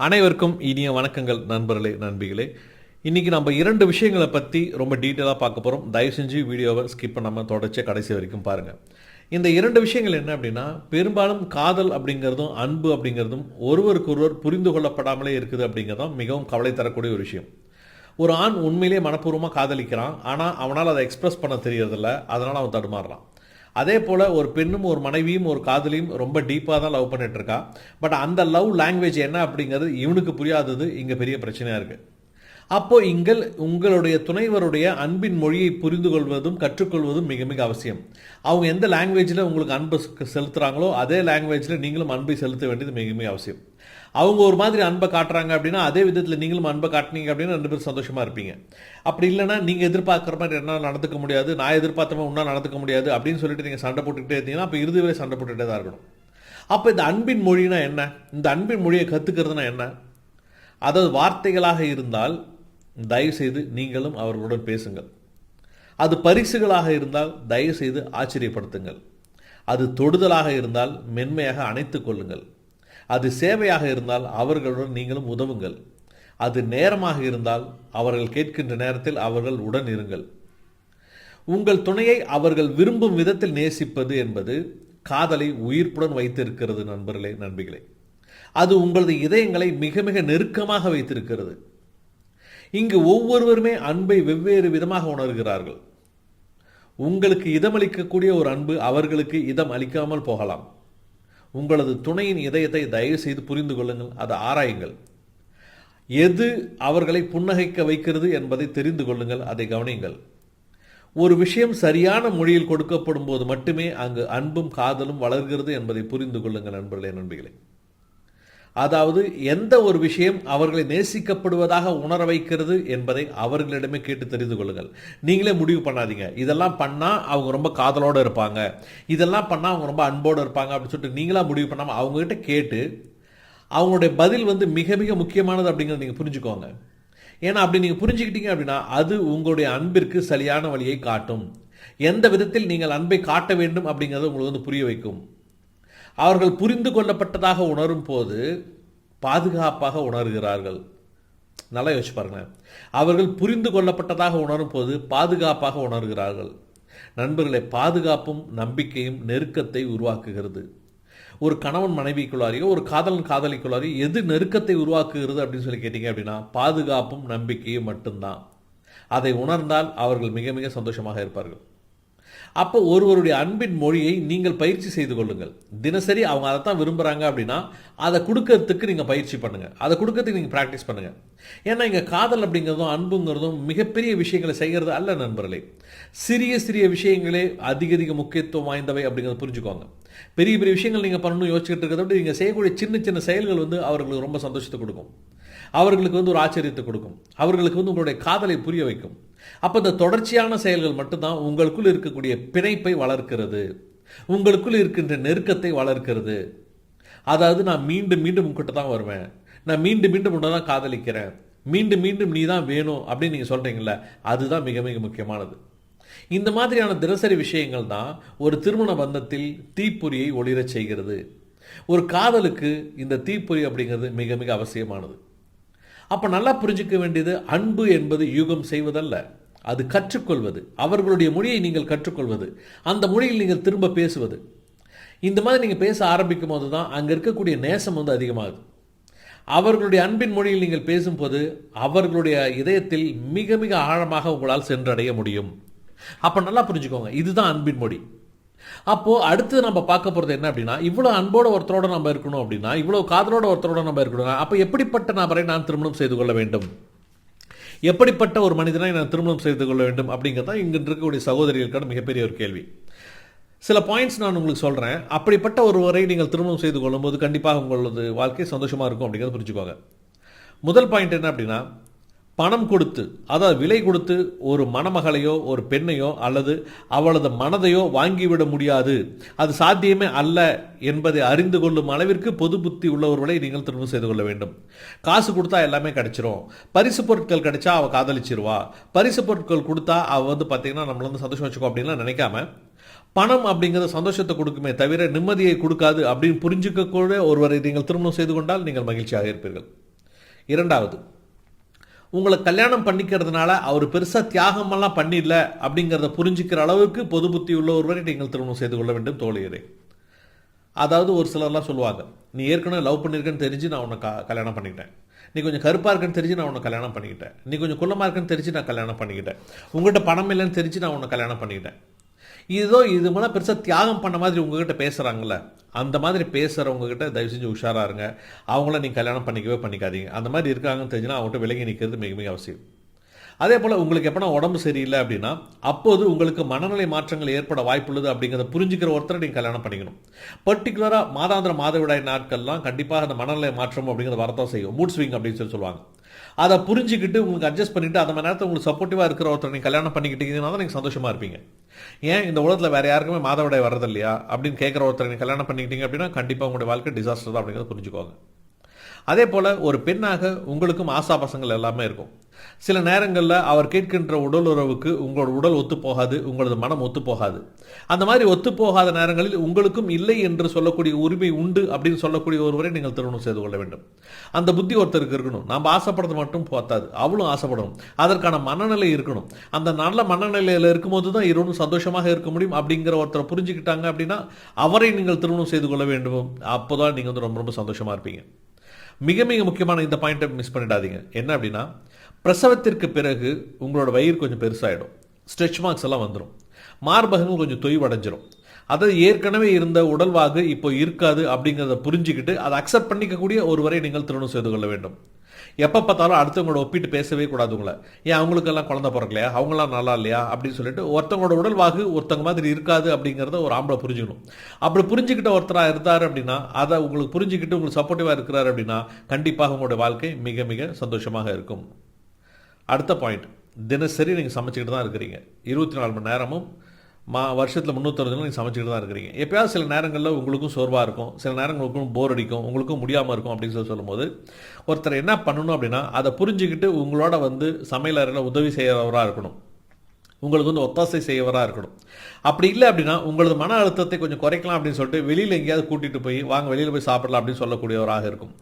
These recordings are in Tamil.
அனைவருக்கும் இனிய வணக்கங்கள் நண்பர்களே நண்பிகளே. இன்றைக்கி நம்ம 2 விஷயங்களை பற்றி ரொம்ப டீட்டெயிலாக பார்க்க போகிறோம். தயவு செஞ்சு வீடியோவை ஸ்கிப் பண்ணாமல் தொடர்ச்சியாக கடைசி வரைக்கும் பாருங்கள். இந்த 2 விஷயங்கள் என்ன அப்படின்னா, பெரும்பாலும் காதல் அப்படிங்கிறதும் அன்பு அப்படிங்கிறதும் ஒருவருக்கொருவர் புரிந்து கொள்ளப்படாமலே இருக்குது அப்படிங்கிறதும் மிகவும் கவலை தரக்கூடிய ஒரு விஷயம். ஒரு ஆண் உண்மையிலே மனப்பூர்வமாக காதலிக்கிறான், ஆனால் அவனால் அதை எக்ஸ்பிரஸ் பண்ண தெரியறதில்ல, அதனால் அவன் தடுமாறுறான். அதே போல் ஒரு பெண்ணும் ஒரு மனைவியும் ஒரு காதலியும் ரொம்ப டீப்பாக தான் லவ் பண்ணிட்டு இருக்கா. பட் அந்த லவ் லாங்குவேஜ் என்ன அப்படிங்கிறது இவனுக்கு புரியாதது இங்கே பெரிய பிரச்சனையாக இருக்குது. அப்போது உங்களுடைய துணைவருடைய அன்பின் மொழியை புரிந்து கொள்வதும் கற்றுக்கொள்வதும் மிக மிக அவசியம். அவங்க எந்த லாங்குவேஜில் உங்களுக்கு அன்பு செலுத்துகிறாங்களோ அதே லாங்குவேஜில் நீங்களும் அன்பை செலுத்த வேண்டியது மிக மிக அவசியம். அவங்க ஒரு மாதிரி அன்பை காட்டுறாங்க அப்படின்னா அதே விதத்தில் நீங்களும் அன்பை காட்டினீங்க அப்படின்னா 2 பேரும் சந்தோஷமாக இருப்பீங்க. அப்படி இல்லைனா நீங்கள் எதிர்பார்க்குற மாதிரி என்னால் நடந்துக்க முடியாது, நான் எதிர்பார்த்த மாதிரி உன்னால் நடந்துக்க முடியாது அப்படின்னு சொல்லிட்டு நீங்கள் சண்டை போட்டுக்கிட்டே இருந்தீங்கன்னா அப்போ இறுதி வரை சண்டை போட்டுகிட்டே தான் இருக்கணும். அப்போ இந்த அன்பின் மொழினா என்ன, இந்த அன்பின் மொழியை கற்றுக்கிறதுனா என்ன? அதாவது வார்த்தைகளாக இருந்தால் தயவுசெய்து நீங்களும் அவர்களுடன் பேசுங்கள். அது பரிசுகளாக இருந்தால் தயவுசெய்து ஆச்சரியப்படுத்துங்கள். அது தொடுதலாக இருந்தால் மென்மையாக அணைத்துக் கொள்ளுங்கள். அது சேவையாக இருந்தால் அவர்களுடன் நீங்களும் உதவுங்கள். அது நேரமாக இருந்தால் அவர்கள் கேட்கின்ற நேரத்தில் அவர்கள் உடன் இருங்கள். உங்கள் துணையை அவர்கள் விரும்பும் விதத்தில் நேசிப்பது என்பது காதலை உயிர்ப்புடன் வைத்திருக்கிறது நண்பர்களே நண்பிகளே. அது உங்களது இதயங்களை மிக மிக நெருக்கமாக வைத்திருக்கிறது. இங்கு ஒவ்வொருவருமே அன்பை வெவ்வேறு விதமாக உணர்கிறார்கள். உங்களுக்கு இதமளிக்கக்கூடிய ஒரு அன்பு அவர்களுக்கு இதம் அளிக்காமல் போகலாம். உங்களது துணையின் இதயத்தை தயவு செய்து புரிந்து கொள்ளுங்கள், அதை ஆராயுங்கள். எது அவர்களை புன்னகைக்க வைக்கிறது என்பதை தெரிந்து கொள்ளுங்கள், அதை கவனியுங்கள். ஒரு விஷயம் சரியான மொழியில் கொடுக்கப்படும் போது மட்டுமே அங்கு அன்பும் காதலும் வளர்கிறது என்பதை புரிந்து கொள்ளுங்கள் நண்பர்களே நண்பிகளே. அதாவது எந்த ஒரு விஷயம் அவர்களை நேசிக்கப்படுவதாக உணர வைக்கிறது என்பதை அவர்களிடமே கேட்டு தெரிந்து கொள்ளுங்கள். நீங்களே முடிவு பண்ணாதீங்க, இதெல்லாம் பண்ணால் அவங்க ரொம்ப காதலோடு இருப்பாங்க, இதெல்லாம் பண்ணால் அவங்க ரொம்ப அன்போடு இருப்பாங்க அப்படின்னு சொல்லிட்டு நீங்களா முடிவு பண்ணாமல் அவங்ககிட்ட கேட்டு அவங்களுடைய பதில் மிக மிக முக்கியமானது அப்படிங்கிறத நீங்கள் புரிஞ்சுக்கோங்க. ஏன்னா அப்படி நீங்கள் புரிஞ்சுக்கிட்டீங்க அப்படின்னா அது உங்களுடைய அன்பிற்கு சரியான வழியை காட்டும். எந்த விதத்தில் நீங்கள் அன்பை காட்ட வேண்டும் அப்படிங்கிறத உங்களுக்கு புரிய வைக்கும். அவர்கள் புரிந்து கொள்ளப்பட்டதாக உணரும் போது பாதுகாப்பாக உணர்கிறார்கள். நல்லா யோசிச்சு பாருங்க. அவர்கள் புரிந்து கொள்ளப்பட்டதாக உணரும் போது பாதுகாப்பாக உணர்கிறார்கள். நண்பர்களே, பாதுகாப்பும் நம்பிக்கையும் நெருக்கத்தை உருவாக்குகிறது. ஒரு கணவன் மனைவிக்குள்ளாரையோ ஒரு காதலன் காதலிக்குள்ளாரையோ எது நெருக்கத்தை உருவாக்குகிறது அப்படின்னு சொல்லி கேட்டீங்க அப்படின்னா பாதுகாப்பும் நம்பிக்கையும் மட்டும்தான். அதை உணர்ந்தால் அவர்கள் மிக மிக சந்தோஷமாக இருப்பார்கள். அப்போ ஒருவருடைய அன்பின் மொழியை நீங்கள் பயிற்சி செய்து கொள்ளுங்கள். தினசரி அவங்க அதை தான் விரும்புகிறாங்க அப்படின்னா அதை கொடுக்கறதுக்கு நீங்கள் பயிற்சி பண்ணுங்கள், அதை கொடுக்கறதுக்கு நீங்கள் ப்ராக்டிஸ் பண்ணுங்கள். ஏன்னா இங்கே காதல் அப்படிங்கிறதும் அன்புங்கிறதும் மிகப்பெரிய விஷயங்களை செய்கிறது அல்ல நண்பர்களே. சிறிய சிறிய விஷயங்களே அதிக அதிக முக்கியத்துவம் வாய்ந்தவை அப்படிங்கிறத புரிஞ்சுக்கோங்க. பெரிய பெரிய விஷயங்கள் நீங்கள் பண்ணணும் யோசிச்சுட்டு இருக்கிறத விட நீங்கள் செய்யக்கூடிய சின்ன சின்ன செயல்கள் அவர்களுக்கு ரொம்ப சந்தோஷத்தை கொடுக்கும், அவர்களுக்கு ஒரு ஆச்சரியத்தை கொடுக்கும், அவர்களுக்கு உங்களுடைய காதலை புரிய வைக்கும். அப்போ இந்த தொடர்ச்சியான செயல்கள் மட்டும்தான் உங்களுக்குள் இருக்கக்கூடிய பிணைப்பை வளர்க்கிறது, உங்களுக்குள் இருக்கின்ற நெருக்கத்தை வளர்க்கிறது. அதாவது நான் மீண்டும் மீண்டும் உங்ககிட்ட தான் வருவேன், நான் மீண்டும் மீண்டும் உன்னை தான் காதலிக்கிறேன், மீண்டும் மீண்டும் நீ தான் வேணும் அப்படின்னு நீங்கள் சொல்கிறீங்கள, அதுதான் மிக மிக முக்கியமானது. இந்த மாதிரியான தினசரி விஷயங்கள் தான் ஒரு திருமண பந்தத்தில் தீப்பொறியை ஒளிரச் செய்கிறது. ஒரு காதலுக்கு இந்த தீப்பொறி அப்படிங்கிறது மிக மிக அவசியமானது. அப்போ நல்லா புரிஞ்சுக்க வேண்டியது, அன்பு என்பது யூகம் செய்வதல்ல, அது கற்றுக்கொள்வது. அவர்களுடைய மொழியை நீங்கள் கற்றுக்கொள்வது, அந்த மொழியில் நீங்கள் திரும்ப பேசுவது. இந்த மாதிரி நீங்கள் பேச ஆரம்பிக்கும் போது தான் அங்கே இருக்கக்கூடிய நேசம் அதிகமாகுது. அவர்களுடைய அன்பின் மொழியில் நீங்கள் பேசும்போது அவர்களுடைய இதயத்தில் மிக மிக ஆழமாக உங்களால் சென்றடைய முடியும். அப்போ நல்லா புரிஞ்சுக்கோங்க, இதுதான் அன்பின் மொழி. அப்போது அடுத்து நம்ம பார்க்க போகிறது என்ன அப்படின்னா, இவ்வளோ அன்போட ஒருத்தரோட நம்ம இருக்கணும் அப்படின்னா, இவ்வளோ காதலோட ஒருத்தரோட நம்ம இருக்கணும், அப்போ எப்படிப்பட்ட நபரை நான் திருமணம் செய்து கொள்ள வேண்டும், எப்படிப்பட்ட ஒரு மனிதனை நான் திருமணம் செய்து கொள்ள வேண்டும் அப்படிங்கிறது தான் இங்கே இருக்கக்கூடிய சகோதரிகளுக்கான மிகப்பெரிய ஒரு கேள்வி. சில பாயிண்ட்ஸ் நான் உங்களுக்கு சொல்கிறேன். அப்படிப்பட்ட ஒருவரை நீங்கள் திருமணம் செய்து கொள்ளும்போது கண்டிப்பாக உங்களது வாழ்க்கை சந்தோஷமாக இருக்கும் அப்படிங்கிறத புரிஞ்சுக்கோங்க. முதல் பாயிண்ட் என்ன அப்படின்னா, பணம் கொடுத்து, அதாவது விலை கொடுத்து ஒரு மணமகளையோ ஒரு பெண்ணையோ அல்லது அவளது மனதையோ வாங்கிவிட முடியாது, அது சாத்தியமே அல்ல என்பதை அறிந்து கொள்ளும் அளவிற்கு பொது புத்தி உள்ளவர்களை நீங்கள் திருமணம் செய்து கொள்ள வேண்டும். காசு கொடுத்தா எல்லாமே கிடைச்சிரும், பரிசு பொருட்கள் கிடைச்சா அவள் காதலிச்சிருவா, பரிசு பொருட்கள் கொடுத்தா அவள் பார்த்தீங்கன்னா நம்மள சந்தோஷம் வச்சுக்கோ அப்படின்லாம் நினைக்காம, பணம் அப்படிங்கிறது சந்தோஷத்தை கொடுக்குமே தவிர நிம்மதியை கொடுக்காது அப்படின்னு புரிஞ்சுக்க கூட ஒருவரை நீங்கள் திருமணம் செய்து கொண்டால் நீங்கள் மகிழ்ச்சியாக இருப்பீர்கள். இரண்டாவது, உங்களை கல்யாணம் பண்ணிக்கிறதுனால அவர் பெருசாக தியாகமெல்லாம் பண்ணிடல அப்படிங்கிறத புரிஞ்சுக்கிற அளவுக்கு பொது புத்தி உள்ள ஒருவரை நீங்கள் திருமணம் செய்து கொள்ள வேண்டும் தோழியரே. அதாவது ஒரு சிலர்லாம் சொல்லுவாங்க, நீ ஏற்கனவே லவ் பண்ணியிருக்கேன்னு தெரிஞ்சு நான் உன்னை கல்யாணம் பண்ணிக்கிட்டேன், நீ கொஞ்சம் கருப்பாக இருக்குன்னு தெரிஞ்சு நான் உன்னை கல்யாணம் பண்ணிக்கிட்டேன், நீ கொஞ்சம் குள்ளமாக இருக்குன்னு தெரிஞ்சு நான் கல்யாணம் பண்ணிக்கிட்டேன், உங்கள்கிட்ட பணம் இல்லைன்னு தெரிஞ்சு நான் உன்னை கல்யாணம் பண்ணிக்கிட்டேன். இது மூலம் பெருசாக தியாகம் பண்ண மாதிரி உங்ககிட்ட பேசுகிறாங்களே, அந்த மாதிரி பேசுகிறவங்ககிட்ட தயவு செஞ்சு உஷாராக இருங்க. அவங்கள நீங்கள் கல்யாணம் பண்ணிக்கவே பண்ணிக்காதீங்க. அந்த மாதிரி இருக்காங்கன்னு தெரிஞ்சுன்னா அவங்ககிட்ட விலகி நிற்கிறது மிக மிக அவசியம். அதே போல் உங்களுக்கு எப்போனா உடம்பு சரியில்லை அப்படின்னா அப்போது உங்களுக்கு மனநிலை மாற்றங்கள் ஏற்பட வாய்ப்புள்ளது அப்படிங்கிறத புரிஞ்சுக்கிற ஒருத்தரை நீங்கள் கல்யாணம் பண்ணிக்கணும். பர்டிகுலராக மாதாந்திர மாதவிடாய் நாட்கள்லாம் கண்டிப்பாக அந்த மனநிலை மாற்றம் அப்படிங்கிறத வரதான் செய்யும், மூட் ஸ்விங் அப்படின்னு சொல்லுவாங்க. அதை புரிஞ்சுக்கிட்டு உங்களுக்கு அட்ஜஸ்ட் பண்ணிவிட்டு அந்த மாதிரி நேரத்தில் உங்களுக்கு சப்போர்ட்டிவாக இருக்கிற ஒருத்தர் நீங்கள் கல்யாணம் பண்ணிக்கிட்டீங்கன்னா தான் நீங்கள் சந்தோஷமாக இருப்பீங்க. ஏன் இந்த உலகத்தில் வேறு யாருக்குமே மாதவிடாய் வர்றது இல்லையா அப்படின்னு கேட்குற ஒருத்தர் நீங்கள் கல்யாணம் பண்ணிக்கிட்டீங்க அப்படின்னா கண்டிப்பாக உங்களுடைய வாழ்க்கை டிசாஸ்டர் தான் அப்படிங்கிறத புரிஞ்சுக்கோங்க. அதே போல் ஒரு பெண்ணாக உங்களுக்கும் ஆசாபாசங்கள் எல்லாமே இருக்கும். சில நேரங்களில் அவர் கேட்கின்ற உடல் உறவுக்கு உங்களோட உடல் ஒத்து போகாது, உங்களது மனம் ஒத்து போகாது. அந்த மாதிரி ஒத்து போகாத நேரங்களில் உங்களுக்கும் இல்லை என்று சொல்லக்கூடிய உரிமை உண்டு அப்படின்னு சொல்லக்கூடிய ஒருவரை நீங்கள் திருமணம் செய்து கொள்ள வேண்டும். அந்த புத்தி ஒருத்தருக்கு இருக்கணும். நாம் ஆசைப்படுறது மட்டும் பார்த்தாது, அவளும் ஆசைப்படணும். அதற்கான மனநிலை இருக்கணும். அந்த நல்ல மனநிலையில் இருக்கும்போது தான் இருவரும் சந்தோஷமாக இருக்க முடியும் அப்படிங்கிற ஒருத்தரை புரிஞ்சுக்கிட்டாங்க அப்படின்னா அவரை நீங்கள் திருமணம் செய்து கொள்ள வேண்டும். அப்போ தான் நீங்கள் ரொம்ப ரொம்ப சந்தோஷமாக இருப்பீங்க. மிக மிக முக்கியமான இந்த பாயிண்ட்டை மிஸ் பண்ணிடாதீங்க. என்ன அப்படின்னா, பிரசவத்திற்கு பிறகு உங்களோட வயிறு கொஞ்சம் பெருசாகிடும், ஸ்ட்ரெச் மார்க்ஸ் எல்லாம் வந்துடும், மார்பகங்கள் கொஞ்சம் தொய்வடைஞ்சிரும். அதாவது ஏற்கனவே இருந்த உடல்வாகு இப்போ இருக்காது அப்படிங்கிறத புரிஞ்சுக்கிட்டு அதை அக்செப்ட் பண்ணிக்கக்கூடிய ஒருவரை நீங்கள் திருமணம் செய்து கொள்ள வேண்டும். எப்போ பார்த்தாலும் அடுத்தவங்களோட ஒப்பிட்டு பேசவே கூடாது. உங்களை ஏன் அவங்களுக்கெல்லாம் குழந்தை பிறக்கலையா, அவங்களாம் நல்லா இல்லையா அப்படின்னு சொல்லிட்டு ஒருத்தவங்களோட உடல்வாகு ஒருத்தவங்க மாதிரி இருக்காது அப்படிங்கிறத ஒரு ஆம்பளை புரிஞ்சுக்கணும். அப்படி புரிஞ்சுக்கிட்ட ஒருத்தராக இருந்தார் அப்படின்னா, அதை உங்களுக்கு புரிஞ்சுக்கிட்டு உங்களுக்கு சப்போர்ட்டிவாக இருக்கிறார் அப்படின்னா கண்டிப்பாக உங்களுடைய வாழ்க்கை மிக மிக சந்தோஷமாக இருக்கும். அடுத்த பாயிண்ட், தினசரி நீங்கள் சமைச்சிக்கிட்டு தான் இருக்கிறீங்க. 24 மணி நேரமும் வருஷத்தில் 360 நாள் நீங்கள் சமைச்சிக்கிட்டு தான் இருக்கிறீங்க. எப்போயாவது சில நேரங்களில் உங்களுக்கும் சோர்வாக இருக்கும், சில நேரங்களுக்கும் போர் அடிக்கும், உங்களுக்கும் முடியாமல் இருக்கும் அப்படின்னு சொல்லும்போது ஒருத்தர் என்ன பண்ணணும் அப்படின்னா, அதை புரிஞ்சுக்கிட்டு உங்களோட சமையல் அறையில் உதவி செய்கிறவராக இருக்கணும், உங்களுக்கு ஒத்தாசை செய்யவராக இருக்கணும். அப்படி இல்லை அப்படின்னா உங்களது மன அழுத்தத்தை கொஞ்சம் குறைக்கலாம் அப்படின்னு சொல்லிட்டு வெளியில் எங்கேயாவது கூட்டிகிட்டு போய் வாங்க வெளியில் போய் சாப்பிடலாம் அப்படின்னு சொல்லக்கூடியவராக இருக்கும்.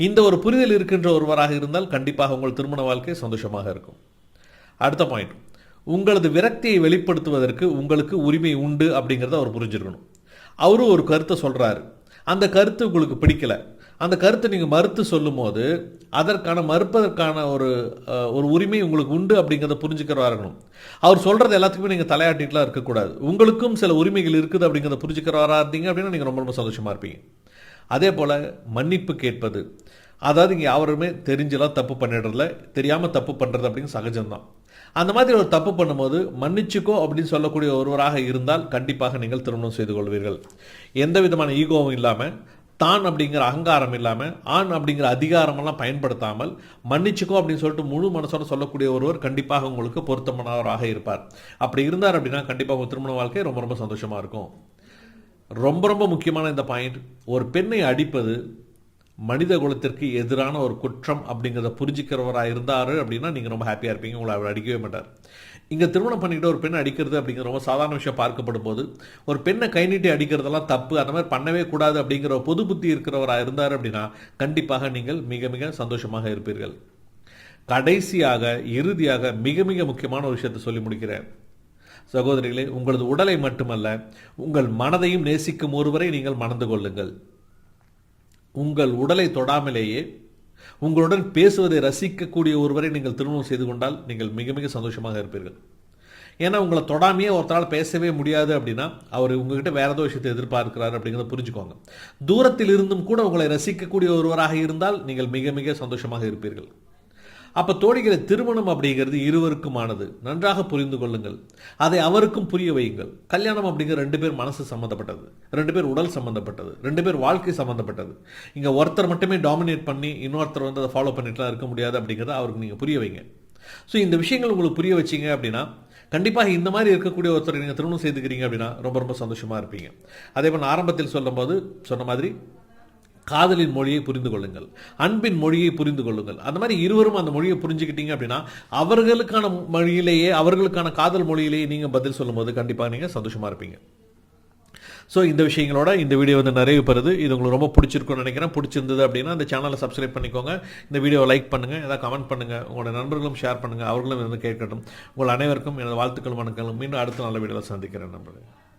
இந்த ஒரு புரிதல் இருக்கின்ற ஒருவராக இருந்தால் கண்டிப்பாக உங்கள் திருமண வாழ்க்கை சந்தோஷமாக இருக்கும். அடுத்த பாயிண்ட், உங்களது விரக்தியை வெளிப்படுத்துவதற்கு உங்களுக்கு உரிமை உண்டு அப்படிங்கிறத அவர் புரிஞ்சிருக்கணும். அவரும் ஒரு கருத்தை சொல்கிறாரு, அந்த கருத்து உங்களுக்கு பிடிக்கலை, அந்த கருத்தை நீங்கள் மறுத்து சொல்லும் போது அதற்கான மறுப்பதற்கான ஒரு உரிமை உங்களுக்கு உண்டு அப்படிங்கிறத புரிஞ்சுக்கிறவா இருக்கணும். அவர் சொல்கிறது எல்லாத்துக்குமே நீங்கள் தலையாட்டிட்டுலாம் இருக்கக்கூடாது. உங்களுக்கும் சில உரிமைகள் இருக்குது அப்படிங்கிறத புரிஞ்சுக்கிறவராக இருந்தீங்க அப்படின்னா நீங்கள் ரொம்ப ரொம்ப சந்தோஷமாக இருப்பீங்க. அதே போல் மன்னிப்பு கேட்பது, அதாவது இங்கே யாருமே தெரிஞ்செல்லாம் தப்பு பண்ணிடுறதில்ல, தெரியாமல் தப்பு பண்ணுறது அப்படிங்கிற சகஜம்தான். அந்த மாதிரி ஒரு தப்பு பண்ணும்போது மன்னிச்சுக்கோ அப்படின்னு சொல்லக்கூடிய ஒருவராக இருந்தால் கண்டிப்பாக நீங்கள் திருமணம் செய்து கொள்வீர்கள். எந்த விதமான ஈகோவும் இல்லாமல், தான் அப்படிங்கிற அகங்காரம் இல்லாமல், ஆண் அப்படிங்கிற அதிகாரமெல்லாம் பயன்படுத்தாமல் மன்னிச்சுக்கோ அப்படின்னு சொல்லிட்டு முழு மனசோட சொல்லக்கூடிய ஒருவர் கண்டிப்பாக உங்களுக்கு பொருத்தமானவராக இருப்பார். அப்படி இருந்தார் அப்படின்னா கண்டிப்பாக உங்கள் திருமண வாழ்க்கை ரொம்ப ரொம்ப சந்தோஷமாக இருக்கும். ரொம்ப ரொம்ப முக்கியமான இந்த பாயிண்ட், ஒரு பெண்ணை அடிப்பது மனித குலத்திற்கு எதிரான ஒரு குற்றம் அப்படிங்கிறத புரிஞ்சுக்கிறவராக இருந்தார் அப்படின்னா நீங்கள் ரொம்ப ஹாப்பியாக இருப்பீங்க, உங்களை அவர் அடிக்கவே மாட்டார். இங்கே திருமணம் பண்ணிக்கிட்டு ஒரு பெண்ணை அடிக்கிறது அப்படிங்கிற ரொம்ப சாதாரண விஷயம் பார்க்கப்படும் போது ஒரு பெண்ணை கை நீட்டி அடிக்கிறதெல்லாம் தப்பு, அந்த மாதிரி பண்ணவே கூடாது அப்படிங்கிற பொது புத்தி இருக்கிறவராக இருந்தார் அப்படின்னா கண்டிப்பாக நீங்கள் மிக மிக சந்தோஷமாக இருப்பீர்கள். கடைசியாக இறுதியாக மிக மிக முக்கியமான ஒரு விஷயத்தை சொல்லி முடிக்கிறேன். சகோதரிகளே, உங்களது உடலை மட்டுமல்ல உங்கள் மனதையும் நேசிக்கும் ஒருவரை நீங்கள் மணந்து கொள்ளுங்கள். உங்கள் உடலை தொடாமலேயே உங்களுடன் பேசுவதை ரசிக்கக்கூடிய ஒருவரை நீங்கள் திருமணம் செய்து கொண்டால் நீங்கள் மிக மிக சந்தோஷமாக இருப்பீர்கள். ஏன்னா உங்களை தொடாமையே ஒருத்தரால் பேசவே முடியாது அப்படின்னா அவர் உங்ககிட்ட வேற ஏதோ விஷயத்தை எதிர்பார்க்கிறார் அப்படிங்கிறத புரிஞ்சுக்கோங்க. தூரத்தில் இருந்தும் கூட உங்களை ரசிக்கக்கூடிய ஒருவராக இருந்தால் நீங்கள் மிக மிக சந்தோஷமாக இருப்பீர்கள். அப்போ தோழிகளை, திருமணம் அப்படிங்கிறது இருவருக்குமானது, நன்றாக புரிந்து கொள்ளுங்கள், அதை அவருக்கும் புரிய வையுங்கள். கல்யாணம் அப்படிங்கிற 2 பேர் மனசு சம்மந்தப்பட்டது, 2 பேர் உடல் சம்மந்தப்பட்டது, 2 பேர் வாழ்க்கை சம்மந்தப்பட்டது. இங்கே ஒருத்தர் மட்டுமே டாமினேட் பண்ணி இன்னொருத்தர் அதை ஃபாலோ பண்ணிட்டுலாம் இருக்க முடியாது அப்படிங்கிறத அவருக்கு நீங்கள் புரிய வைங்க. ஸோ இந்த விஷயங்கள் உங்களுக்கு புரிய வச்சிங்க அப்படின்னா கண்டிப்பாக இந்த மாதிரி இருக்கக்கூடிய ஒருத்தர் நீங்கள் திருமணம் செய்துக்கிறீங்க அப்படின்னா ரொம்ப ரொம்ப சந்தோஷமாக இருப்பீங்க. அதே போல் ஆரம்பத்தில் சொன்ன மாதிரி காதலின் மொழியை புரிந்து கொள்ளுங்கள், அன்பின் மொழியை புரிந்து கொள்ளுங்கள். அந்த மாதிரி இருவரும் அந்த மொழியை புரிஞ்சுக்கிட்டீங்க அப்படின்னா அவர்களுக்கான மொழியிலேயே, அவர்களுக்கான காதல் மொழியிலேயே நீங்கள் பதில் சொல்லும்போது கண்டிப்பாக நீங்கள் சந்தோஷமாக இருப்பீங்க. ஸோ இந்த விஷயங்களோட இந்த வீடியோ வந்து நிறைவு பெறுது. இது உங்களுக்கு ரொம்ப பிடிச்சிருக்கும்னு நினைக்கிறேன். பிடிச்சிருந்தது அப்படின்னா அந்த சேனலை சப்ஸ்கிரைப் பண்ணிக்கோங்க. இந்த வீடியோவை லைக் பண்ணுங்கள், ஏதாவது கமெண்ட் பண்ணுங்கள், உங்களோட நண்பர்களும் ஷேர் பண்ணுங்கள், அவர்களும் வந்து கேட்கட்டும். உங்கள் அனைவருக்கும் எனது வாழ்த்துக்கள், வணக்கங்களும். மீண்டும் அடுத்த நல்ல வீடியோவில் சந்திக்கிறேன் நண்பர்களே.